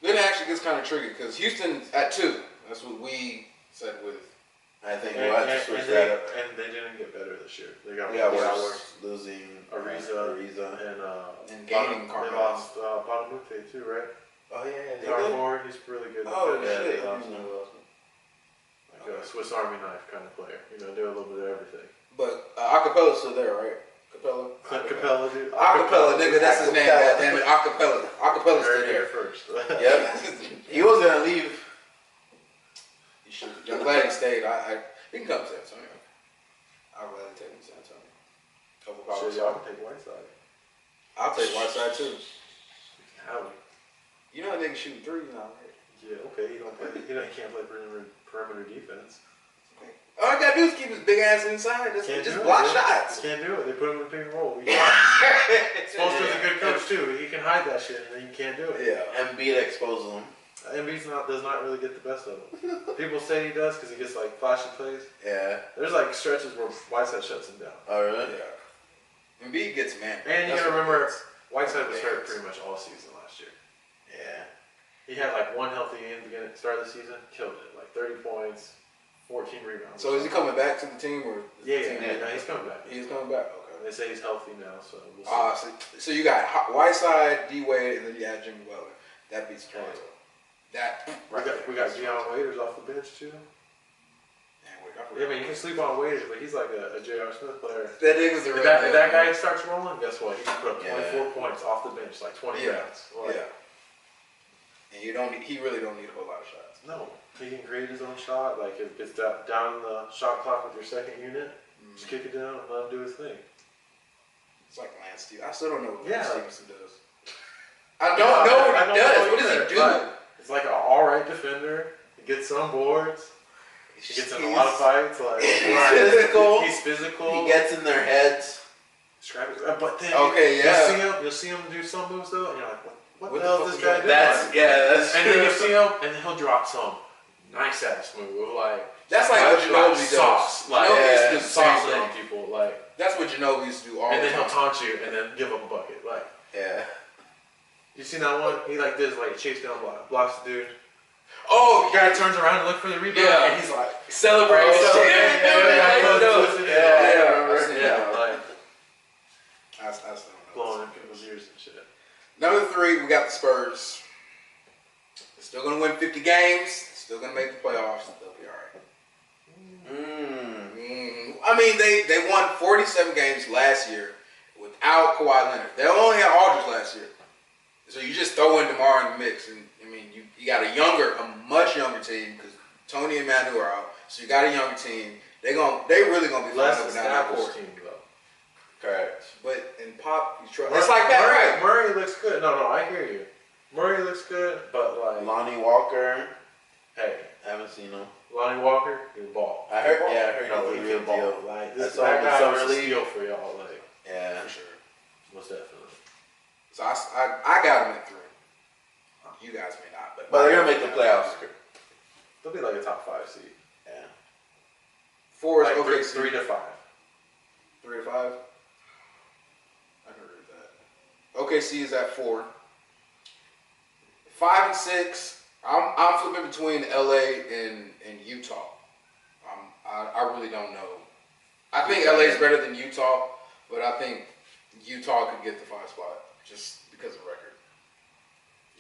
Then it actually gets kind of tricky because Houston's at 2. That's what we said with. I think we'll have to switch that up. And they didn't get better this year. They got worse. Losing Ariza and gaining Carmelo. They lost Badamute too, right? Oh yeah, Power forward, he's really good. Oh shit. Like a Swiss Army knife kind of player. You know, do a little bit of everything. But Acapella's still there, right? Capella, dude. Acapella, nigga, that's his name. Goddammit, Acapella. Acapella's still there first. Yep. He was gonna leave. He should. I'm glad he stayed. He can come to San Antonio. I'll gladly take him to San Antonio. Shit, y'all can take Whiteside. I'll take Whiteside too. Howdy. You know that nigga shooting 3 now, right? Yeah, okay. He can't play perimeter defense. All I gotta do is keep his big ass inside. Just block shots. Can't do it. They put him in pick and roll. Spoelstra's a good coach too. He can hide that shit, and then you can't do it. Yeah. Embiid exposes him. Embiid does not really get the best of him. People say he does because he gets like flashy plays. Yeah. There's like stretches where Whiteside shuts him down. Oh really? Yeah. Embiid gets man. And you gotta remember, Whiteside was hurt pretty much all season last year. Yeah. He had like one healthy game at the start of the season, killed it. Like 30 points. 14 rebounds. So is he coming back to the team or? Yeah, he's coming back. He's coming back. Okay. They say he's healthy now, so we'll see. So you got Whiteside, D Wade, and then you add Jimmy Butler. That beats Toronto. We got Deion Waiters off the bench too. Yeah, man, you can sleep on Waiters, but he's like a J.R. Smith player. That nigga's a if that guy starts rolling, guess what? He can put up 24 points off the bench, like 20 rounds. And he really don't need a whole lot of shots. No. He can create his own shot. Like if it's down the shot clock with your second unit, just kick it down and let him do his thing. It's like Lance Stevenson. I still don't know what Lance Stevenson does. I don't know what he does. What does he do? It's like an alright defender. He gets some boards. He gets in a lot of fights. Like he's physical. He's physical. He gets in their heads. But then you'll see him do some moves though, and you're like, what the hell is this guy doing? That's and then you see him, and then he'll drop some nice ass move. Like that's like what Ginobili does. Sauce. Like sauce on people. Like that's what Ginobili used to do all the time. And then he'll taunt you, and then give up a bucket. Like you seen that one? He like this, like chase down blocks the dude. Oh, the guy turns around and look for the rebound, and he's like celebrating. That's blowing in people's ears and shit. Number 3, we got the Spurs. They're still gonna win 50 games. Still gonna make the playoffs. They'll be all right. I mean, they won 47 games last year without Kawhi Leonard. They only had Aldridge last year. So you just throw in DeMar in the mix, and I mean, you got a much younger team because Tony and Manu are out. So you got a younger team. They really gonna be less established team though. Correct. But in Pop, it's like that, right? Murray looks good. No, I hear you. Murray looks good, but like Lonnie Walker. Hey, haven't seen him. Lonnie Walker, he's a ball. I heard he's a real deal. Like that guy was a steal for y'all. Like for sure, most definitely. So I got him at 3. You guys may not, but they're gonna make the playoffs. They'll be like a top 5 seed. Yeah. 4 is like okay. 3 to 5. 3 to 5. I can agree with that. OKC is at 4. 5 and 6. I'm flipping between LA and Utah. I really don't know. I think LA is better than Utah, but I think Utah could get the 5 spot just because of record.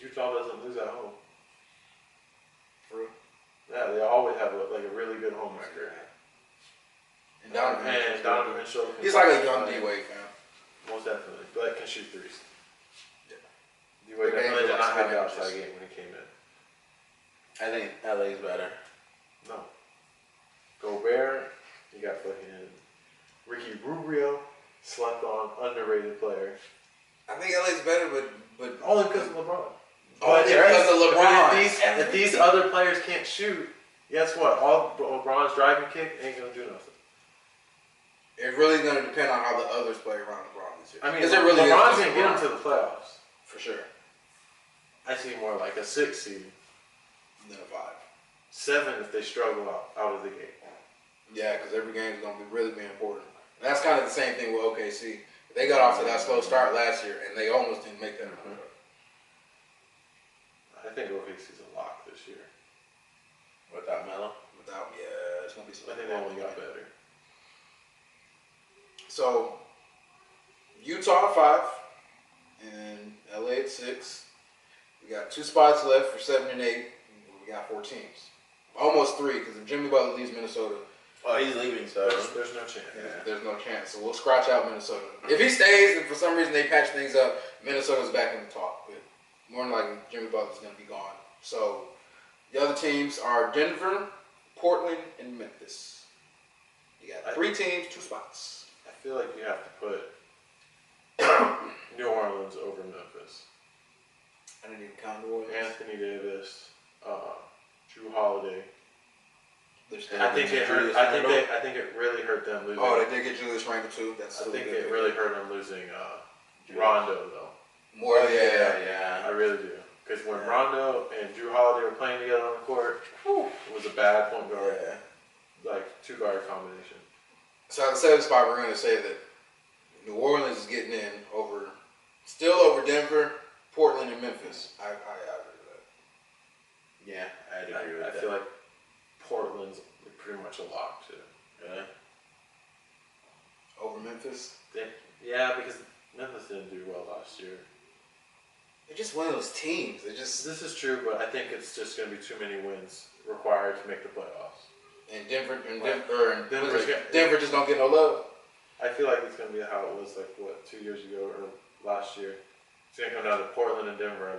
Utah doesn't lose at home. True. Yeah, they always have a really good home record. And Donovan Mitchell. He's like a young D-Wade fan. Most definitely. But can shoot threes. Yeah. D-Wade definitely did not have the outside game when he came in. I think LA's better. No. Gobert, you got fucking Ricky Rubio, slept on, underrated player. I think LA's better, but only because of LeBron. Only because of LeBron. If these other players can't shoot, guess what? All LeBron's driving kick ain't gonna do nothing. It's really going to depend on how the others play around LeBron this year. I mean, really LeBron's going to get them to the playoffs. For sure. I see more like a 6 seed. Than a 5. 7 if they struggle out of the gate. Yeah, because every game is going to really be important. And that's kind of the same thing with OKC. They got off to that slow start last year, and they almost didn't make that. think OKC's a lock this year. Without Melo. It's gonna be. I think they only got better. So Utah at 5 and LA at 6. We got 2 spots left for 7 and 8. We got 4 teams, almost 3, because if Jimmy Butler leaves Minnesota, He's leaving, so there's no chance. there's no chance. So we'll scratch out Minnesota. If he stays, and for some reason they patch things up, Minnesota's back in the talk. But more than likely, Jimmy Butler's going to be gone. So the other teams are Denver, Portland, and Memphis. You got 3 teams, 2 spots. I feel like you have to put New Orleans over Memphis. I didn't even count New Orleans. Anthony Davis, Drew Holiday. I think it really hurt them losing. Oh, they did get Julius Randle too. That's I think it really hurt them losing Rondo though. More, yeah. I really do. Because when Rondo and Drew Holiday were playing together on the court, it was a bad point guard, like 2-guard combination. So at the 7th spot, we're going to say that New Orleans is getting in still over Denver, Portland, and Memphis. I agree with that. Yeah, I'd agree with that. I feel like Portland's pretty much a lock too. Really? Over Memphis? Yeah, because Memphis didn't do well last year. They're just one of those teams. This is true, but I think it's just going to be too many wins required to make the playoffs. And Denver Denver's just don't get no love. I feel like it's going to be how it was 2 years ago or last year. It's going to come down to Portland and Denver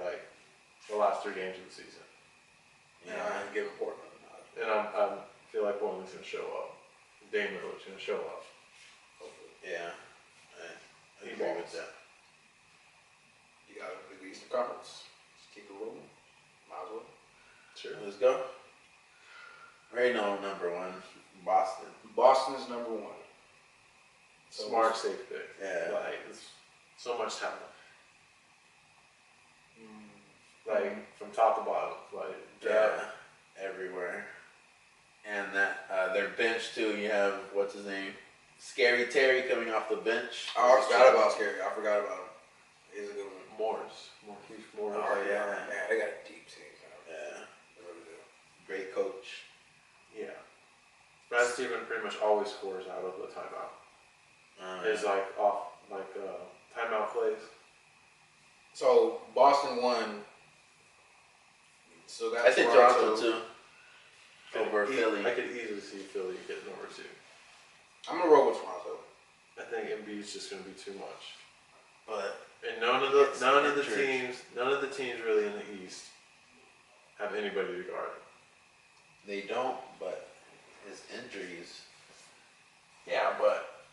the last 3 games of the season. Yeah, I'm giving Portland. And I feel like Portland's going to show up. Dame Lillard's going to show up. Yeah, I agree with that. You got the Eastern Conference. Just keep it rolling. Might as well. Sure, let's go. Right now, number 1, Boston. Boston is number 1. So Smart, safe pick. Yeah. It's so much talent. From top to bottom. Everywhere. And that their bench too. You have what's his name, Scary Terry coming off the bench. Oh, I forgot about Scary. I forgot about him. He's a good one. Morris. Morris. Oh yeah, man, they got a deep team. Yeah, They really do. great coach. Yeah. Brad Stevens pretty much always scores out of the timeout. His timeout plays. So Boston won. So I think Toronto too. Over Philly. I could easily see Philly get number 2. I'm gonna roll with Toronto. I think Embiid's just going to be too much. But And none of the teams really in the East have anybody to guard him. they don't. But his injuries. Yeah, but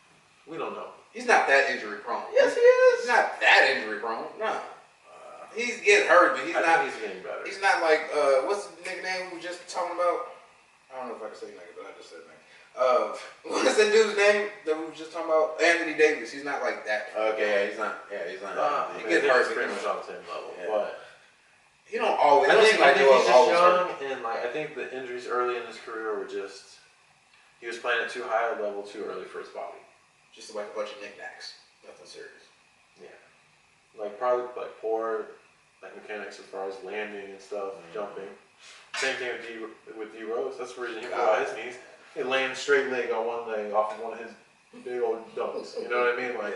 we don't know. He's not that injury prone. Yes, he is. He's not that injury prone. No. He's getting hurt, but He's getting better. He's not like what's the nigga name we were just talking about? I don't know if I can say nigga, but I just said nigga. What's that dude's name that we were just talking about? Anthony Davis. He's not like that. Okay, he's not. Yeah, he's not. He gets hurt. Pretty much on the same level, Yeah. but He don't always. I think he's Joel's just always young, hurt. and I think the injuries early in his career were just he was playing at too high a level too early for his body. Just like a bunch of knickknacks. Nothing serious. Yeah, probably poor mechanics as far as landing and stuff, jumping. Same thing with D Rose. That's the reason he blew out his knees. He lands straight leg on one leg off of one of his big old dunks. You know what I mean? You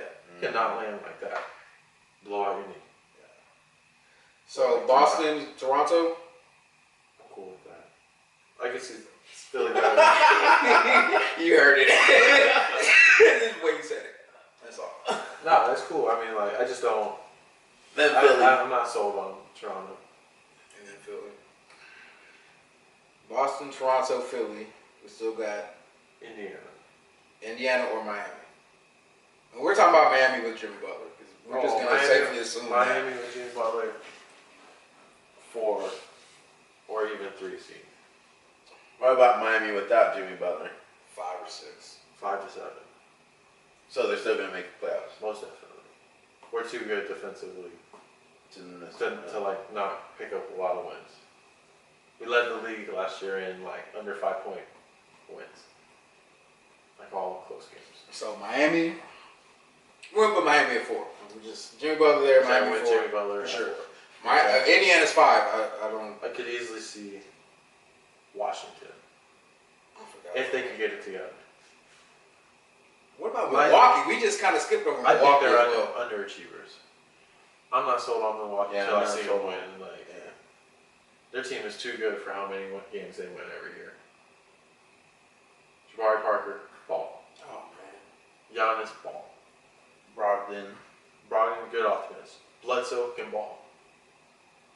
cannot land like that. Blow out your knee. So Boston, Toronto. I'm cool with that. I guess it's Philly better. You heard it. This is the way you said it. That's all. No, that's cool. I mean, I just don't. Then Philly. I'm not sold on Toronto. And then Philly. Boston, Toronto, Philly. We still got Indiana or Miami. And we're talking about Miami with Jimmy Butler. We're just going to safely assume Miami with Jimmy Butler 4 or even 3 seed. What about Miami without Jimmy Butler? 5 or 6. 5 to 7. So they're still gonna make the playoffs. Most definitely. We're too good defensively to not pick up a lot of wins. We led the league last year in under 5-point wins. All close games. So Miami, we're gonna put Miami at 4. We just Jimmy Butler there, Miami with 4. Jimmy Butler for sure. Indiana's 5. I don't. I could easily see Washington I forgot. if they could get it together. What about Milwaukee? We just kind of skipped over I think Milwaukee they're as well. underachievers. I'm not sold on Milwaukee Yeah, until I'm I not see sold them on win. Their team is too good for how many games they win every year. Jabari Parker, ball. Oh man. Giannis, ball. Brogdon. Brogdon, good offense. Bledsoe can ball.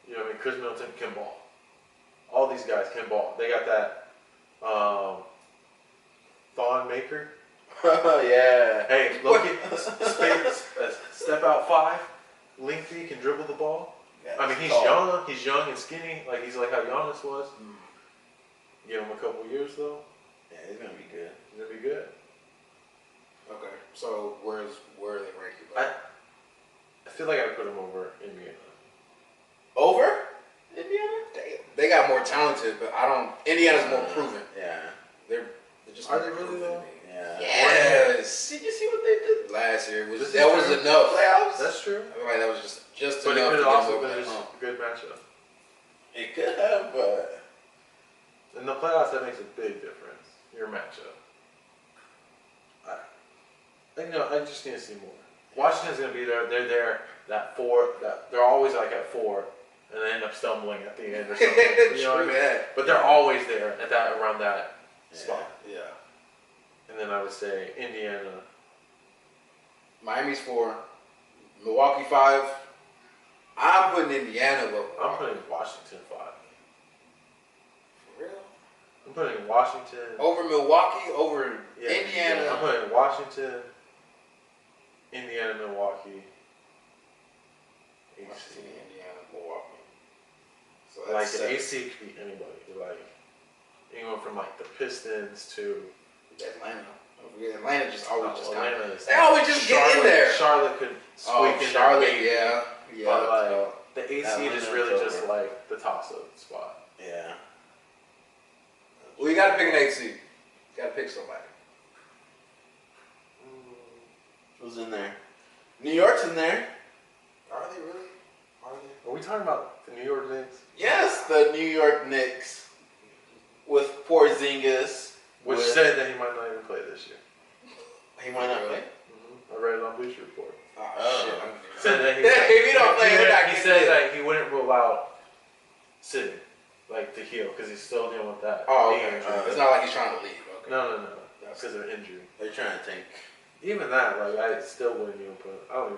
You know what I mean? Chris Middleton can ball. All these guys can ball. They got that Thon Maker. Yeah. Hey, look at space. Step out 5. Lengthy, can dribble the ball. I mean, he's young. He's young and skinny. He's like how Giannis was. Give him a couple years though. Yeah, he's gonna be good. He's gonna be good. Okay, so where are they ranking? I feel like I put him over Indiana. Over Indiana? They got more talented, but I don't. Indiana's more proven. Yeah. They're just. Are more they really, proven though? to me. Yeah. Yes. Did you see what they did? Last year This is that was true. enough. Playoffs? That's true. I feel like that was just But it enough could to have get also over been that just hump. a good matchup. It could have, but In the playoffs, that makes a big difference. Your matchup. I just need to see more. Washington's gonna be there. They're there. That 4. They're always at 4, and they end up stumbling at the end or something. You know what I mean? that. But they're always there at around that spot. Yeah. And then I would say Indiana. Miami's 4. Milwaukee 5. I'm putting Indiana above. I'm putting Washington 5. For real? I'm putting Washington. Over Milwaukee, over Yeah, Indiana. yeah, I'm putting Washington, Indiana, Milwaukee, AC. Washington, Indiana, Milwaukee. So Like that's an seven. AC could be anybody. Anyone from the Pistons to Atlanta. Don't forget, Atlanta just always just kind Atlanta. of. They always just get in there. Charlotte could squeak Oh, in Charlotte, there. maybe. yeah. But the AC Atlanta's is really over. just the toss-up spot. yeah. Well, you got to pick an 8 seed. You got to pick somebody. Who's in there? New York's in there. Are they really? Are they? Are we talking about the New York Knicks? Yes, the New York Knicks with Porzingis. Which with- said that he might not even play this year. he might not play. I read it on Bleacher Report. Oh, shit. Said that If he don't play, they're not he getting said in. that he wouldn't rule out sitting, to heal, because he's still dealing with that Oh, knee okay. injury. It's not like he's trying to leave. Okay. No. That's because of injury. They're trying to tank. Even that, I still wouldn't even put. I don't even think